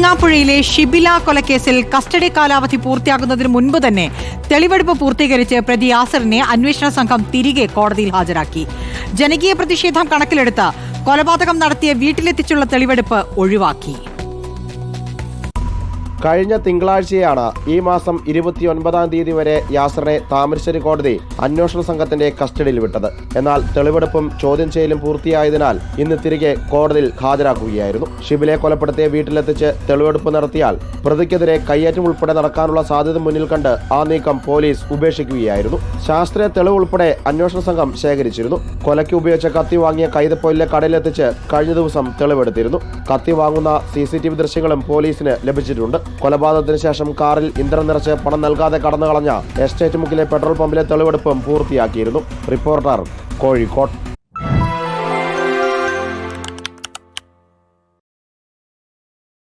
വെങ്ങാപ്പുഴയിലെ Shibila കൊലക്കേസിൽ custody കാലാവധി പൂർത്തിയാകുന്നതിന് മുൻപ് തന്നെ തെളിവെടുപ്പ് പൂർത്തീകരിച്ച് പ്രതി യാസറിനെ അന്വേഷണ സംഘം തിരികെ കോടതിയിൽ ഹാജരാക്കി. ജനകീയ പ്രതിഷേധം കണക്കിലെടുത്ത് കൊലപാതകം നടത്തിയ വീട്ടിലെത്തിച്ചുള്ള തെളിവെടുപ്പ് ഒഴിവാക്കി. കഴിഞ്ഞ തിങ്കളാഴ്ചയാണ് ഈ മാസം 29-ാം തീയതി വരെ യാസറിനെ താമരശ്ശേരി കോടതി അന്വേഷണ സംഘത്തിന്റെ കസ്റ്റഡിയിൽ വിട്ടത്. എന്നാൽ തെളിവെടുപ്പും ചോദ്യം ചെയ്യലും പൂർത്തിയായതിനാൽ ഇന്ന് തിരികെ കോടതിയിൽ ഹാജരാക്കുകയായിരുന്നു. ഷിബിലെ കൊലപ്പെടുത്തിയ വീട്ടിലെത്തിച്ച് തെളിവെടുപ്പ് നടത്തിയാൽ പ്രതിക്കെതിരെ കയ്യേറ്റം ഉൾപ്പെടെ നടക്കാനുള്ള സാധ്യത മുന്നിൽ കണ്ട് ആ നീക്കം പോലീസ് ഉപേക്ഷിക്കുകയായിരുന്നു. ശാസ്ത്രീയ തെളിവ് ഉൾപ്പെടെ അന്വേഷണ സംഘം ശേഖരിച്ചിരുന്നു. കൊലയ്ക്ക് ഉപയോഗിച്ച കത്തി വാങ്ങിയ കൈതപ്പൊയിലെ കടയിലെത്തിച്ച് കഴിഞ്ഞ ദിവസം തെളിവെടുത്തിരുന്നു. കത്തി വാങ്ങുന്ന CCTV ദൃശ്യങ്ങളും പോലീസിന് ലഭിച്ചിട്ടുണ്ട്. കൊലപാതകത്തിന് ശേഷം കാറിൽ ഇന്ധനം നിറച്ച് പണം നൽകാതെ കടന്നു കളഞ്ഞ എസ്റ്റേറ്റ് മുക്കിലെ പെട്രോൾ പമ്പിലെ തെളിവെടുപ്പും പൂർത്തിയാക്കിയിരുന്നു. റിപ്പോർട്ടർ, കോഴിക്കോട്.